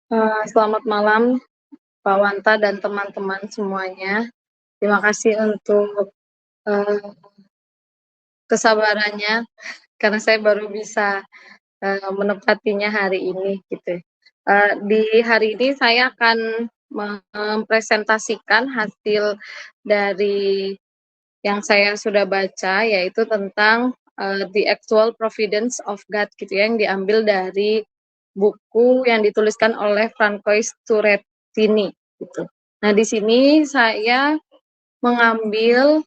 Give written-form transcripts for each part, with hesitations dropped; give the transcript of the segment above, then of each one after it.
Selamat malam Pak Wanta dan teman-teman semuanya. Terima kasih untuk, eee, kesabarannya karena saya baru bisa, menepatinya hari ini gitu. Di hari ini saya akan mempresentasikan hasil dari yang saya sudah baca, yaitu tentang, The Actual Providence of God gitu ya, yang diambil dari buku yang dituliskan oleh Francois Turrettini gitu. Nah, di sini saya mengambil,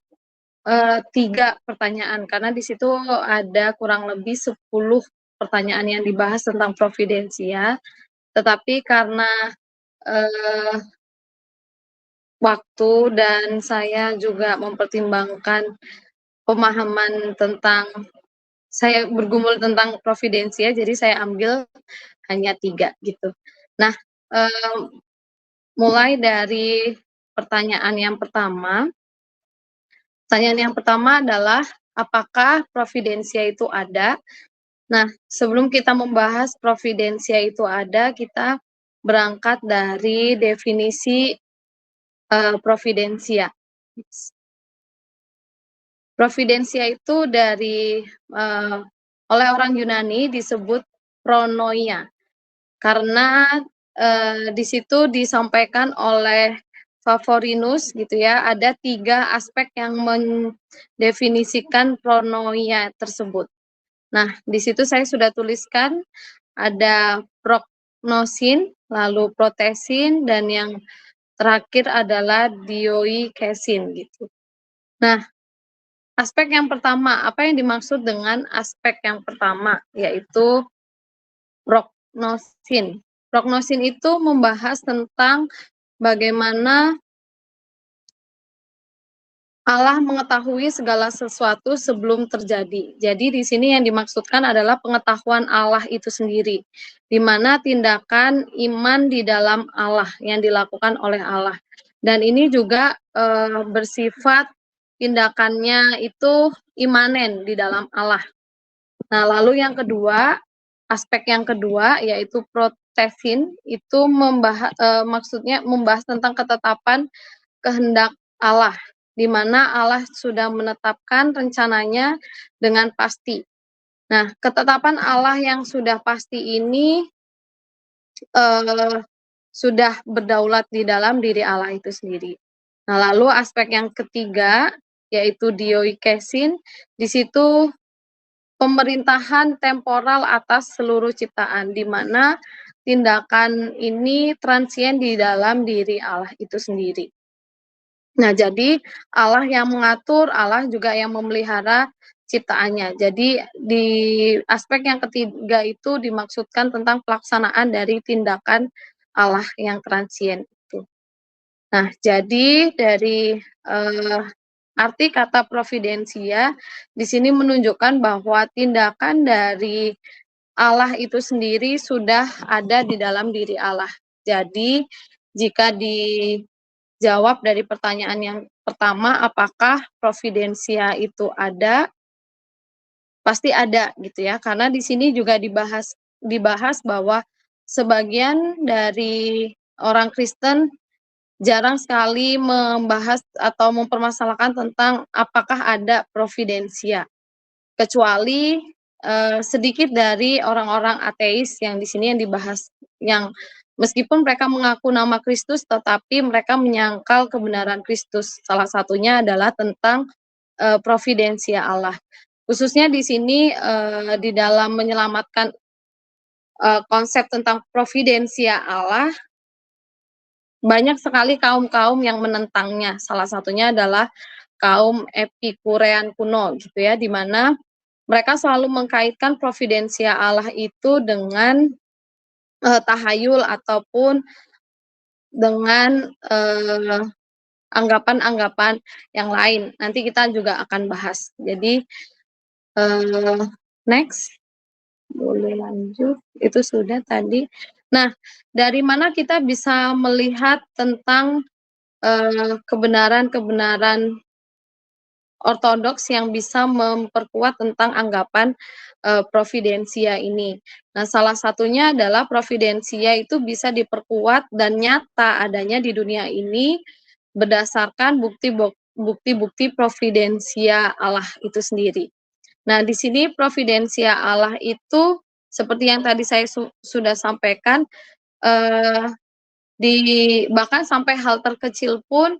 3 pertanyaan karena di situ ada kurang lebih 10 pertanyaan yang dibahas tentang providensia, tetapi karena, eee, waktu dan saya juga mempertimbangkan pemahaman tentang saya bergumul tentang providensia, jadi saya ambil hanya 3 gitu. Nah, eee, mulai dari pertanyaan yang pertama. Pertanyaan yang pertama adalah, apakah providensia itu ada? Nah, sebelum kita membahas providensia itu ada, kita berangkat dari definisi, providensia. Providensia itu oleh orang Yunani disebut pronoia. Karena, di situ disampaikan oleh Favorinus gitu ya, ada 3 aspek yang mendefinisikan pronoia tersebut. Nah, di situ saya sudah tuliskan ada prognosin, lalu protesin, dan yang terakhir adalah dioikesin gitu. Nah, aspek yang pertama, apa yang dimaksud dengan aspek yang pertama? Yaitu prognosin. Prognosin itu membahas tentang bagaimana Allah mengetahui segala sesuatu sebelum terjadi. Jadi di sini yang dimaksudkan adalah pengetahuan Allah itu sendiri, di mana tindakan iman di dalam Allah yang dilakukan oleh Allah. Dan ini juga, bersifat tindakannya itu imanen di dalam Allah. Nah, lalu yang kedua, aspek yang kedua yaitu protesin itu maksudnya membahas tentang ketetapan kehendak Allah, di mana Allah sudah menetapkan rencananya dengan pasti. Nah, ketetapan Allah yang sudah pasti ini, eee, sudah berdaulat di dalam diri Allah itu sendiri. Nah, lalu aspek yang ketiga, yaitu dioikesin, di situ pemerintahan temporal atas seluruh ciptaan, di mana tindakan ini transien di dalam diri Allah itu sendiri. Nah, jadi Allah yang mengatur, Allah juga yang memelihara ciptaannya. Jadi di aspek yang ketiga itu dimaksudkan tentang pelaksanaan dari tindakan Allah yang transien itu. Nah, jadi dari, arti kata providensia di sini menunjukkan bahwa tindakan dari Allah itu sendiri sudah ada di dalam diri Allah. Jadi, jika dijawab dari pertanyaan yang pertama, apakah providensia itu ada? Pasti ada gitu ya, karena di sini juga dibahas bahwa sebagian dari orang Kristen jarang sekali membahas atau mempermasalahkan tentang apakah ada providensia, kecuali, sedikit dari orang-orang ateis yang di sini yang dibahas, yang meskipun mereka mengaku nama Kristus, tetapi mereka menyangkal kebenaran Kristus. Salah satunya adalah tentang, providensia Allah. Khususnya di sini, di dalam menyelamatkan, konsep tentang providensia Allah, banyak sekali kaum-kaum yang menentangnya, salah satunya adalah kaum Epikurean kuno gitu ya, di mana mereka selalu mengkaitkan providensia Allah itu dengan, tahayul ataupun dengan, anggapan-anggapan yang lain. Nanti kita juga akan bahas. Jadi, eee, next, boleh lanjut, itu sudah tadi. Nah, dari mana kita bisa melihat tentang, kebenaran-kebenaran ortodoks yang bisa memperkuat tentang anggapan, providensia ini. Nah, salah satunya adalah providensia itu bisa diperkuat dan nyata adanya di dunia ini berdasarkan bukti-bukti providensia Allah itu sendiri. Nah, di sini providensia Allah itu seperti yang tadi saya sudah sampaikan, eee, di bahkan sampai hal terkecil pun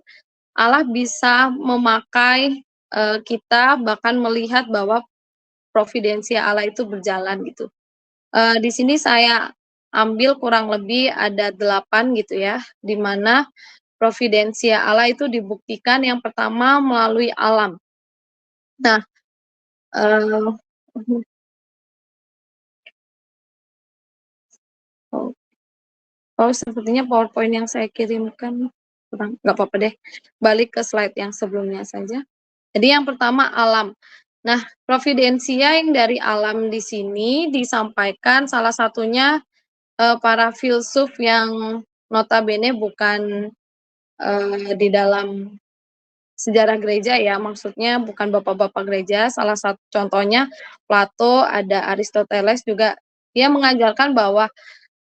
Allah bisa memakai, kita bahkan melihat bahwa providensia Allah itu berjalan gitu. Di sini saya ambil kurang lebih ada 8 gitu ya, di mana providensia Allah itu dibuktikan yang pertama melalui alam. Nah, eee, mhm, oh oh sepertinya PowerPoint yang saya kirimkan kurang, nggak apa-apa deh, balik ke slide yang sebelumnya saja. Jadi yang pertama alam. Nah, providensia yang dari alam di sini disampaikan salah satunya, para filsuf yang notabene bukan, di dalam sejarah gereja ya, maksudnya bukan bapak-bapak gereja, salah satu contohnya Plato, ada Aristoteles juga, dia mengajarkan bahwa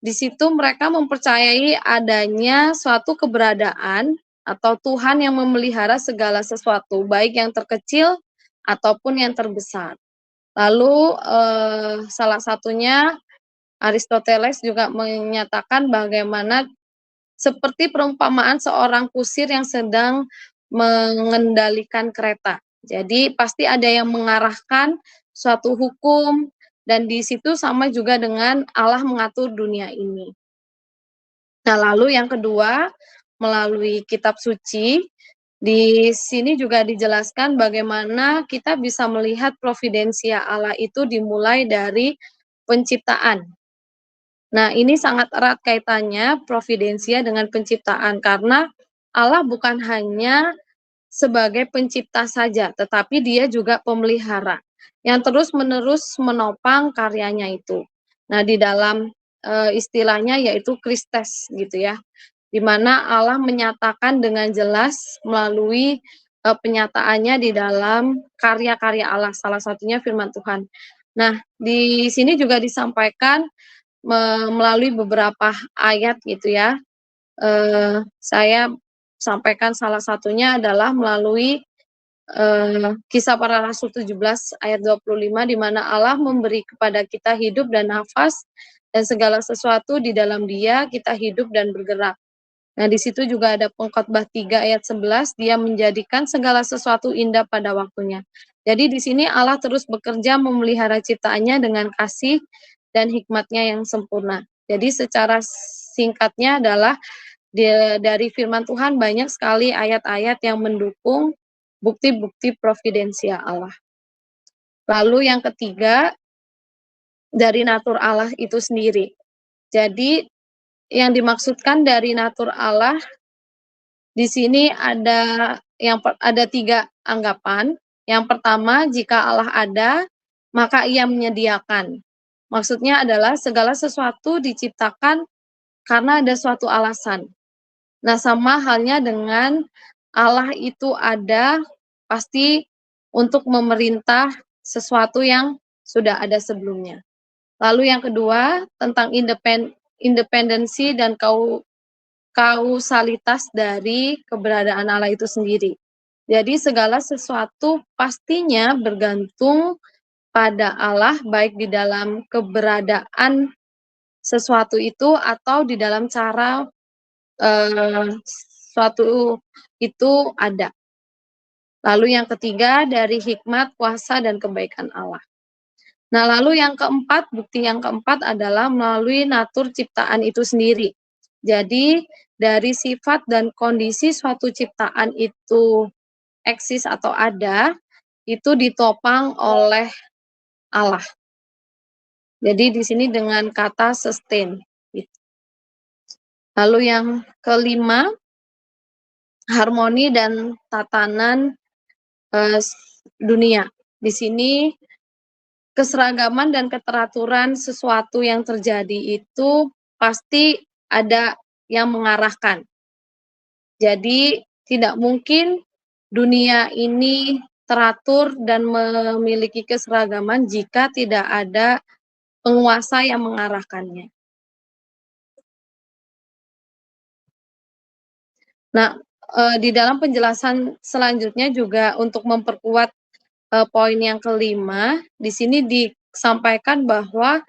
di situ mereka mempercayai adanya suatu keberadaan atau Tuhan yang memelihara segala sesuatu, baik yang terkecil ataupun yang terbesar. Lalu, salah satunya Aristoteles juga menyatakan bagaimana seperti perumpamaan seorang kusir yang sedang mengendalikan kereta. Jadi pasti ada yang mengarahkan suatu hukum dan di situ sama juga dengan Allah mengatur dunia ini. Nah, lalu yang kedua, melalui kitab suci, di sini juga dijelaskan bagaimana kita bisa melihat providensia Allah itu dimulai dari penciptaan. Nah, ini sangat erat kaitannya providensia dengan penciptaan karena Allah bukan hanya sebagai pencipta saja, tetapi Dia juga pemelihara yang terus-menerus menopang karyanya itu. Nah, di dalam, istilahnya yaitu Kristes gitu ya, di mana Allah menyatakan dengan jelas melalui, penyataannya di dalam karya-karya Allah, salah satunya firman Tuhan. Nah, di sini juga disampaikan melalui beberapa ayat gitu ya, saya sampaikan salah satunya adalah melalui, Kisah Para Rasul 17 ayat 25 di mana Allah memberi kepada kita hidup dan nafas dan segala sesuatu di dalam Dia kita hidup dan bergerak. Nah, di situ juga ada Pengkhotbah 3 ayat 11, Dia menjadikan segala sesuatu indah pada waktunya. Jadi di sini Allah terus bekerja memelihara ciptaannya dengan kasih dan hikmatnya yang sempurna. Jadi secara singkatnya adalah dari firman Tuhan banyak sekali ayat-ayat yang mendukung bukti-bukti providensia Allah. Lalu yang ketiga, dari natur Allah itu sendiri. Jadi yang dimaksudkan dari natur Allah di sini ada 3 anggapan. Yang pertama, jika Allah ada, maka Ia menyediakan. Maksudnya adalah segala sesuatu diciptakan karena ada suatu alasan. Nah, sama halnya dengan Allah itu ada pasti untuk memerintah sesuatu yang sudah ada sebelumnya. Lalu yang kedua, tentang independensi dan kausalitas dari keberadaan Allah itu sendiri. Jadi segala sesuatu pastinya bergantung pada Allah, baik di dalam keberadaan sesuatu itu atau di dalam cara, suatu itu ada. Lalu yang ketiga dari hikmat, kuasa, dan kebaikan Allah. Nah, lalu yang keempat, bukti yang keempat adalah melalui natur ciptaan itu sendiri. Jadi, dari sifat dan kondisi suatu ciptaan itu eksis atau ada, itu ditopang oleh Allah. Jadi di sini dengan kata sustain, gitu. Lalu yang kelima, harmoni dan tatanan, dunia. Di sini keseragaman dan keteraturan sesuatu yang terjadi itu pasti ada yang mengarahkan. Jadi tidak mungkin dunia ini teratur dan memiliki keseragaman jika tidak ada penguasa yang mengarahkannya. Nah, di dalam penjelasan selanjutnya juga untuk memperkuat, poin yang kelima, di sini disampaikan bahwa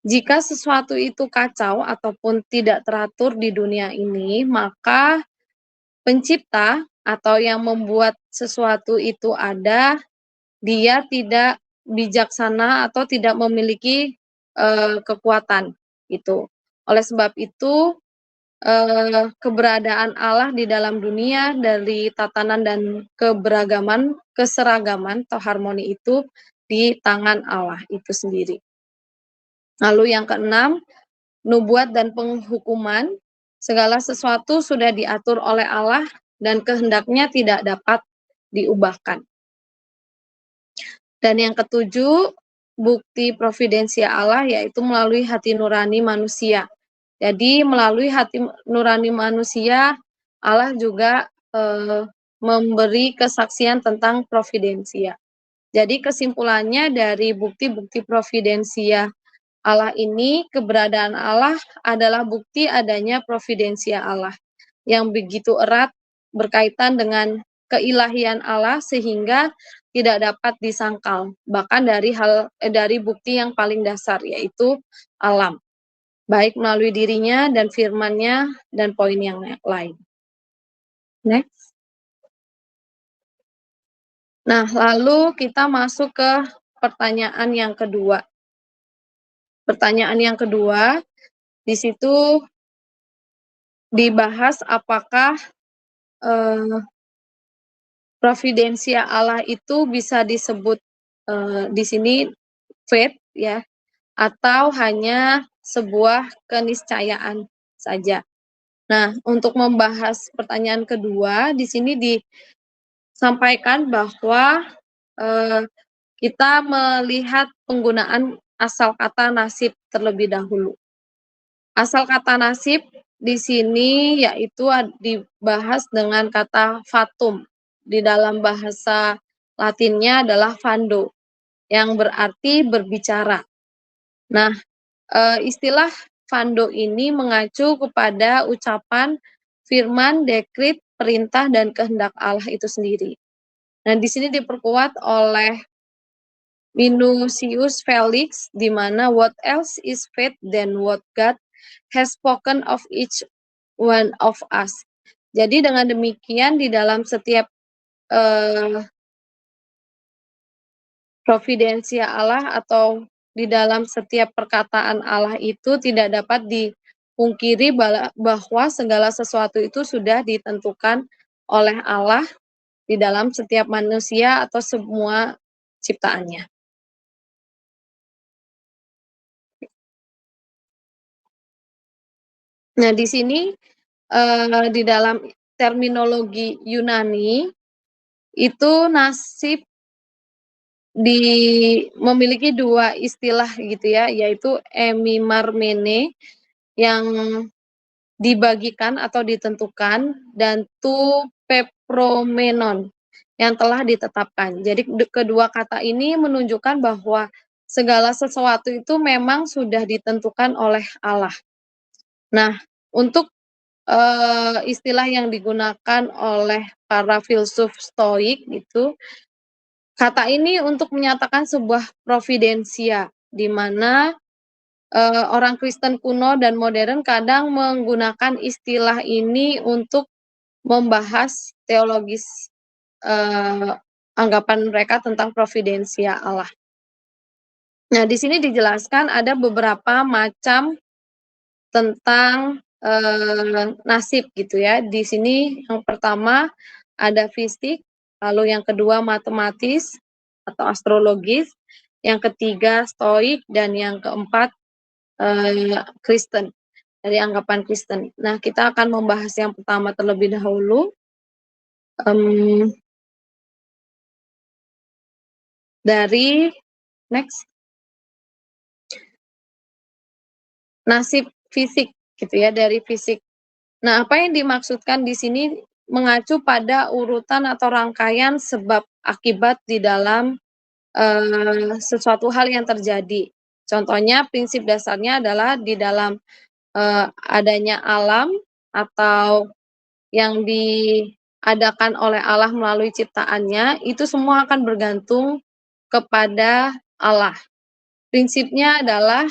jika sesuatu itu kacau ataupun tidak teratur di dunia ini, maka pencipta atau yang membuat sesuatu itu ada, dia tidak bijaksana atau tidak memiliki, kekuatan, gitu. Oleh sebab itu, keberadaan Allah di dalam dunia dari tatanan dan keseragaman atau harmoni itu di tangan Allah itu sendiri. Lalu yang keenam, nubuat dan penghukuman, segala sesuatu sudah diatur oleh Allah dan kehendaknya tidak dapat diubahkan. Dan yang ketujuh, bukti providensia Allah yaitu melalui hati nurani manusia. Jadi melalui hati nurani manusia, Allah juga, memberi kesaksian tentang providensia. Jadi kesimpulannya dari bukti-bukti providensia Allah ini, keberadaan Allah adalah bukti adanya providensia Allah, yang begitu erat berkaitan dengan keilahian Allah sehingga tidak dapat disangkal, bahkan dari bukti yang paling dasar yaitu alam, baik melalui dirinya dan firman-Nya dan poin yang lain. Next. Nah, lalu kita masuk ke pertanyaan yang kedua. Pertanyaan yang kedua, di situ dibahas apakah, providensia Allah itu bisa disebut, di sini fate ya, atau hanya sebuah keniscayaan saja. Nah, untuk membahas pertanyaan kedua, di sini disampaikan bahwa, kita melihat penggunaan asal kata nasib terlebih dahulu. Asal kata nasib di sini yaitu dibahas dengan kata fatum, di dalam bahasa Latinnya adalah fando, yang berarti berbicara. Nah, istilah fando ini mengacu kepada ucapan, firman, dekrit, perintah, dan kehendak Allah itu sendiri. Nah, di sini diperkuat oleh Minucius Felix, di mana what else is faith than what God has spoken of each one of us. Jadi dengan demikian di dalam setiap providensia Allah atau di dalam setiap perkataan Allah itu tidak dapat dipungkiri bahwa segala sesuatu itu sudah ditentukan oleh Allah di dalam setiap manusia atau semua ciptaannya. Nah, di sini, di dalam terminologi Yunani, itu nasib memiliki dua istilah gitu ya, yaitu emimarmene yang dibagikan atau ditentukan, dan tu pepromenon yang telah ditetapkan. Jadi kedua kata ini menunjukkan bahwa segala sesuatu itu memang sudah ditentukan oleh Allah. Nah, untuk istilah yang digunakan oleh para filsuf Stoik itu, kata ini untuk menyatakan sebuah providensia, di mana orang Kristen kuno dan modern kadang menggunakan istilah ini untuk membahas teologis anggapan mereka tentang providensia Allah. Nah, di sini dijelaskan ada beberapa macam tentang nasib gitu ya. Di sini yang pertama ada fisik, lalu yang kedua matematis atau astrologis, yang ketiga stoik, dan yang keempat Kristen, dari anggapan Kristen. Nah, kita akan membahas yang pertama terlebih dahulu. Dari next. Nasib fisik gitu ya, dari fisik. Nah, apa yang dimaksudkan di sini mengacu pada urutan atau rangkaian sebab akibat di dalam, sesuatu hal yang terjadi. Contohnya prinsip dasarnya adalah di dalam, adanya alam atau yang diadakan oleh Allah melalui ciptaannya, itu semua akan bergantung kepada Allah. Prinsipnya adalah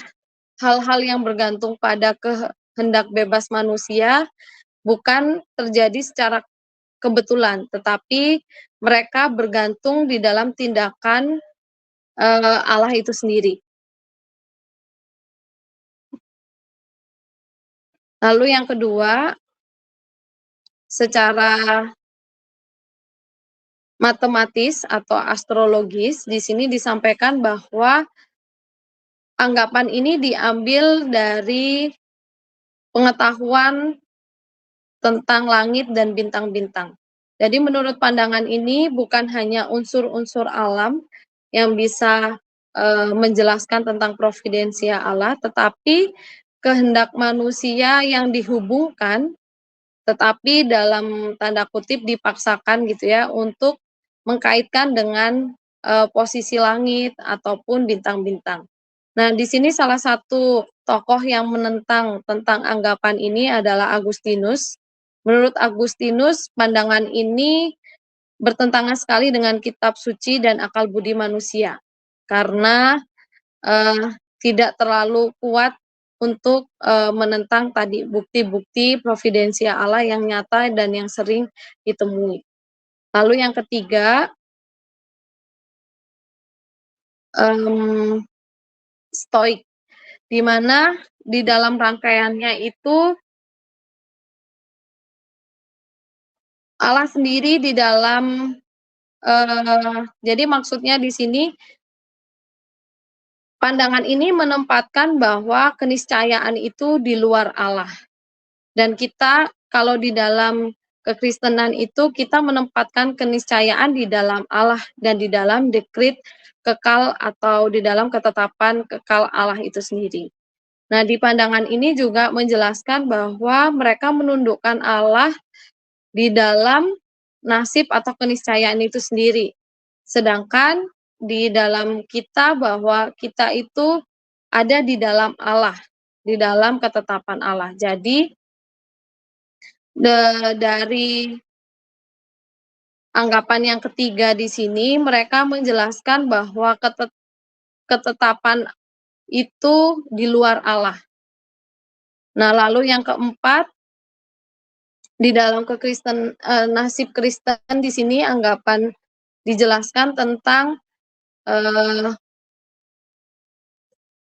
hal-hal yang bergantung pada kehendak bebas manusia bukan terjadi secara kebetulan, tetapi mereka bergantung di dalam tindakan, Allah itu sendiri. Lalu yang kedua, secara matematis atau astrologis, di sini disampaikan bahwa anggapan ini diambil dari pengetahuan tentang langit dan bintang-bintang. Jadi menurut pandangan ini bukan hanya unsur-unsur alam yang bisa, menjelaskan tentang providensia Allah, tetapi kehendak manusia yang dihubungkan, tetapi dalam tanda kutip "dipaksakan" gitu ya, untuk mengkaitkan dengan, posisi langit ataupun bintang-bintang. Nah, di sini salah satu tokoh yang menentang tentang anggapan ini adalah Agustinus. Menurut Agustinus, pandangan ini bertentangan sekali dengan kitab suci dan akal budi manusia, karena, tidak terlalu kuat untuk, menentang tadi bukti-bukti providensia Allah yang nyata dan yang sering ditemui. Lalu yang ketiga, mmm, Stoik, di mana di dalam rangkaiannya itu Allah sendiri di dalam, jadi maksudnya di sini pandangan ini menempatkan bahwa keniscayaan itu di luar Allah. Dan kita kalau di dalam kekristenan itu kita menempatkan keniscayaan di dalam Allah dan di dalam dekrit kekal atau di dalam ketetapan kekal Allah itu sendiri. Nah, di pandangan ini juga menjelaskan bahwa mereka menundukkan Allah di dalam nasib atau keniscayaan itu sendiri. Sedangkan di dalam kita bahwa kita itu ada di dalam Allah, di dalam ketetapan Allah. Jadi dari anggapan yang ketiga di sini, mereka menjelaskan bahwa ketetapan itu di luar Allah. Nah, lalu yang keempat, di dalam nasib Kristen di sini anggapan dijelaskan tentang, eee,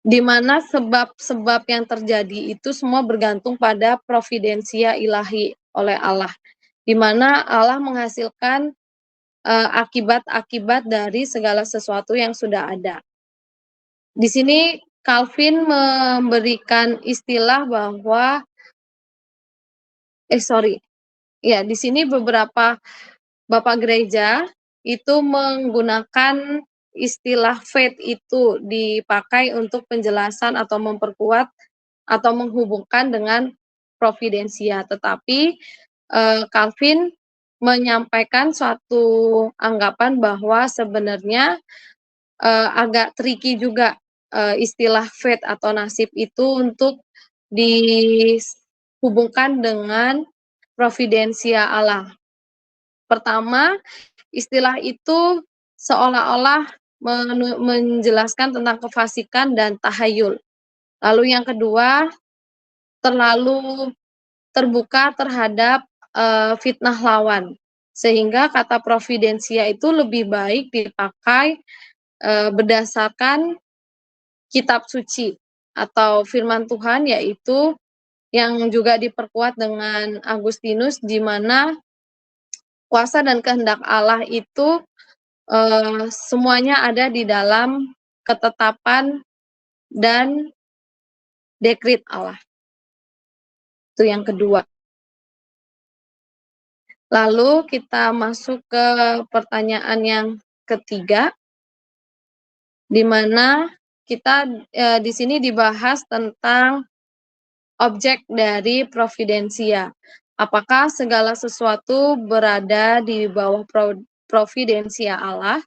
di mana sebab-sebab yang terjadi itu semua bergantung pada providensia ilahi oleh Allah, di mana Allah menghasilkan, akibat-akibat dari segala sesuatu yang sudah ada. Di sini Calvin memberikan istilah bahwa sorry, ya di sini beberapa bapak gereja itu menggunakan istilah faith itu dipakai untuk penjelasan atau memperkuat atau menghubungkan dengan providensia. Tetapi, Calvin menyampaikan suatu anggapan bahwa sebenarnya, agak tricky juga, istilah fate atau nasib itu untuk dihubungkan dengan providensia Allah. Pertama, istilah itu seolah-olah menjelaskan tentang kefasikan dan tahayul. Lalu yang kedua, terlalu terbuka terhadap, fitnah lawan. Sehingga kata providensia itu lebih baik dipakai, berdasarkan kitab suci atau firman Tuhan, yaitu yang juga diperkuat dengan Agustinus, di mana kuasa dan kehendak Allah itu, semuanya ada di dalam ketetapan dan dekrit Allah. Itu yang kedua. Lalu kita masuk ke pertanyaan yang ketiga, di mana kita, di sini dibahas tentang objek dari providensia. Apakah segala sesuatu berada di bawah providensia Allah,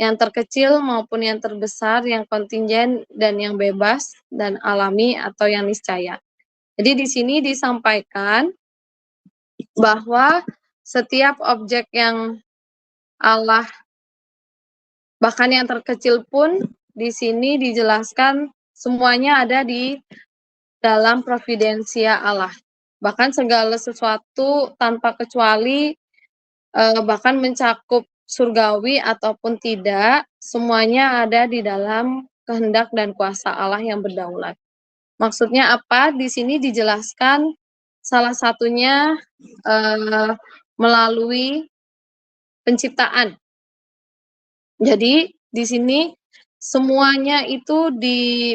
yang terkecil maupun yang terbesar, yang kontingen dan yang bebas dan alami atau yang niscaya. Jadi di sini disampaikan bahwa setiap objek yang Allah, bahkan yang terkecil pun di sini dijelaskan semuanya ada di dalam providensia Allah. Bahkan segala sesuatu tanpa kecuali, bahkan mencakup surgawi ataupun tidak, semuanya ada di dalam kehendak dan kuasa Allah yang berdaulat. Maksudnya apa? Di sini dijelaskan salah satunya melalui penciptaan. Jadi di sini semuanya itu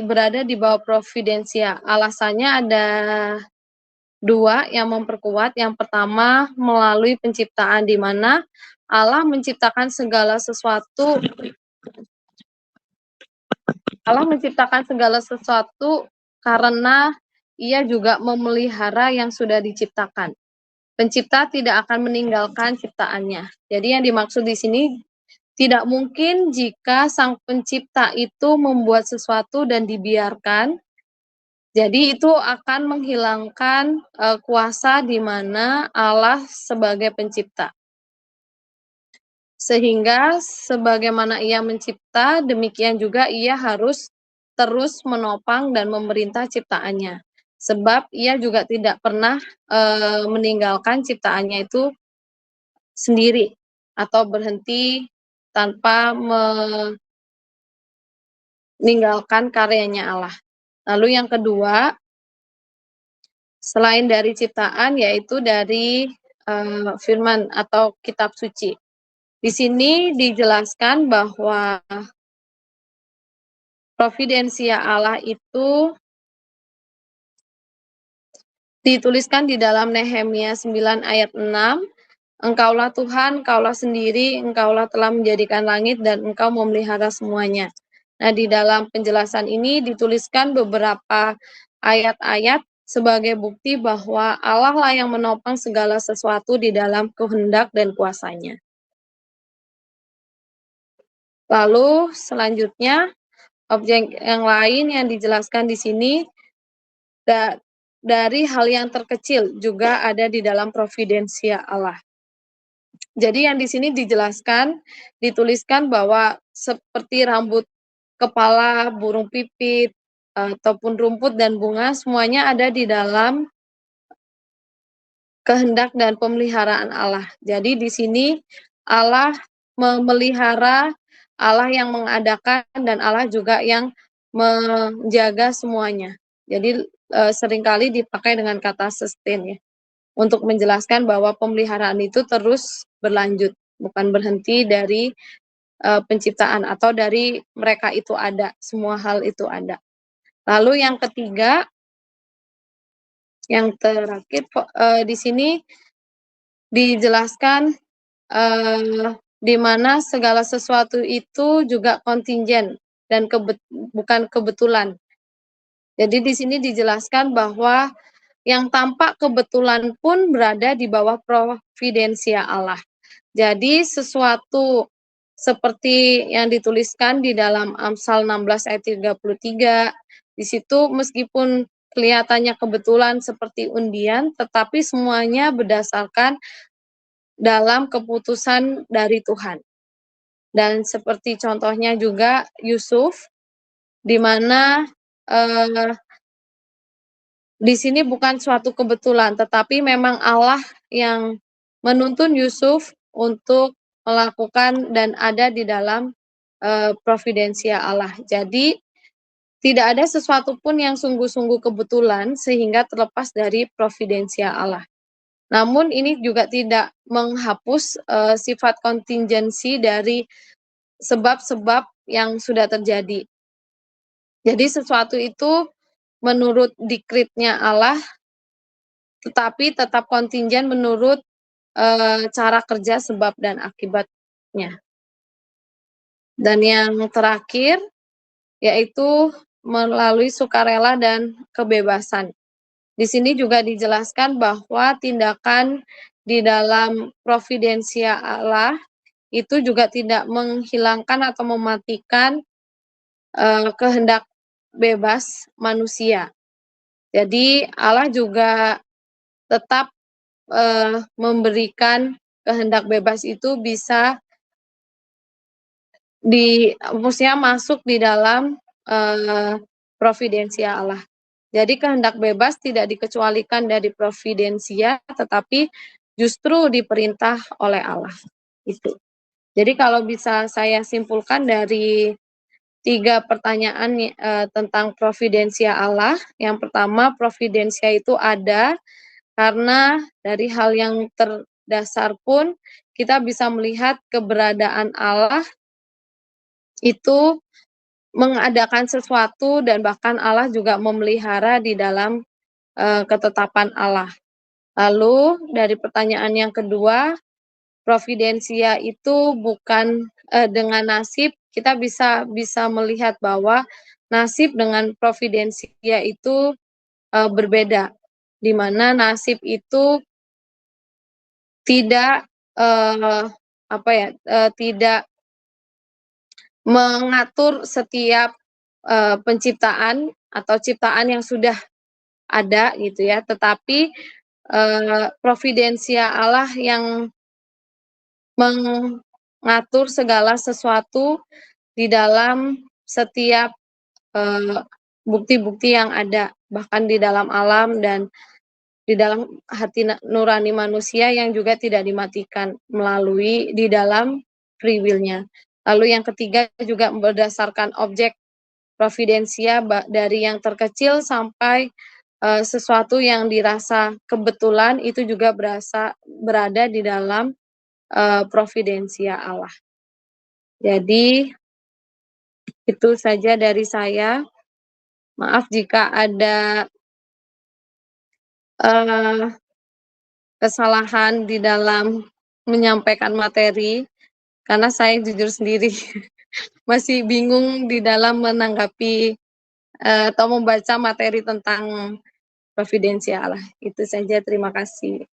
berada di bawah providensia. Alasannya ada dua yang memperkuat. Yang pertama melalui penciptaan, di mana Allah menciptakan segala sesuatu. Allah menciptakan segala sesuatu karena Ia juga memelihara yang sudah diciptakan. Pencipta tidak akan meninggalkan ciptaannya. Jadi yang dimaksud di sini, tidak mungkin jika sang pencipta itu membuat sesuatu dan dibiarkan, jadi itu akan menghilangkan kuasa di mana Allah sebagai pencipta. Sehingga sebagaimana Ia mencipta, demikian juga Ia harus terus menopang dan memerintah ciptaannya. Sebab Ia juga tidak pernah meninggalkan ciptaannya itu sendiri atau berhenti tanpa meninggalkan karyanya Allah. Lalu yang kedua, selain dari ciptaan, yaitu dari firman atau kitab suci. Di sini dijelaskan bahwa providensia Allah itu dituliskan di dalam Nehemia 9 ayat 6, Engkaulah Tuhan, Engkaulah sendiri, Engkaulah telah menjadikan langit dan Engkau memelihara semuanya. Nah, di dalam penjelasan ini dituliskan beberapa ayat-ayat sebagai bukti bahwa Allah lah yang menopang segala sesuatu di dalam kehendak dan kuasanya. Lalu selanjutnya, objek yang lain yang dijelaskan di sini dari hal yang terkecil juga ada di dalam providensia Allah. Jadi yang di sini dijelaskan, dituliskan bahwa seperti rambut kepala, burung pipit, ataupun rumput dan bunga, semuanya ada di dalam kehendak dan pemeliharaan Allah. Jadi di sini Allah memelihara, Allah yang mengadakan, dan Allah juga yang menjaga semuanya. Jadi seringkali dipakai dengan kata sustain ya, untuk menjelaskan bahwa pemeliharaan itu terus berlanjut, bukan berhenti dari penciptaan atau dari mereka itu ada, semua hal itu ada. Lalu yang ketiga, yang terakhir di sini dijelaskan di mana segala sesuatu itu juga kontingen dan bukan kebetulan. Jadi di sini dijelaskan bahwa yang tampak kebetulan pun berada di bawah providensia Allah. Jadi sesuatu seperti yang dituliskan di dalam Amsal 16 ayat 33, di situ meskipun kelihatannya kebetulan seperti undian, tetapi semuanya berdasarkan dalam keputusan dari Tuhan. Dan seperti contohnya juga Yusuf, di mana di sini bukan suatu kebetulan, tetapi memang Allah yang menuntun Yusuf untuk melakukan dan ada di dalam providensia Allah. Jadi tidak ada sesuatu pun yang sungguh-sungguh kebetulan sehingga terlepas dari providensia Allah. Namun ini juga tidak menghapus sifat kontingensi dari sebab-sebab yang sudah terjadi. Jadi sesuatu itu menurut dikritnya Allah, tetapi tetap kontingen menurut cara kerja sebab dan akibatnya. Dan yang terakhir, yaitu melalui sukarela dan kebebasan. Di sini juga dijelaskan bahwa tindakan di dalam providensia Allah itu juga tidak menghilangkan atau mematikan, kehendak bebas manusia. Jadi Allah juga tetap, memberikan kehendak bebas itu bisa maksudnya masuk di dalam, providensia Allah. Jadi kehendak bebas tidak dikecualikan dari providensia, tetapi justru diperintah oleh Allah, itu. Jadi kalau bisa saya simpulkan dari 3 pertanyaan tentang providensia Allah, yang pertama providensia itu ada karena dari hal yang terdasar pun kita bisa melihat keberadaan Allah itu mengadakan sesuatu dan bahkan Allah juga memelihara di dalam, ketetapan Allah. Lalu dari pertanyaan yang kedua, providensia itu bukan dengan nasib kita bisa bisa melihat bahwa nasib dengan providensia itu, berbeda. Di mana nasib itu tidak, apa ya, tidak mengatur setiap, penciptaan atau ciptaan yang sudah ada gitu ya, tetapi, providensia Allah yang mengatur segala sesuatu di dalam setiap, bukti-bukti yang ada, bahkan di dalam alam dan di dalam hati nurani manusia yang juga tidak dimatikan melalui di dalam free will-nya. Lalu yang ketiga juga berdasarkan objek providensia dari yang terkecil sampai, sesuatu yang dirasa kebetulan itu juga berada di dalam, providensia Allah. Jadi itu saja dari saya. Maaf jika ada, eee, kesalahan di dalam menyampaikan materi, karena saya jujur sendiri masih bingung di dalam menanggapi, atau membaca materi tentang providensia Allah. Itu saja, terima kasih.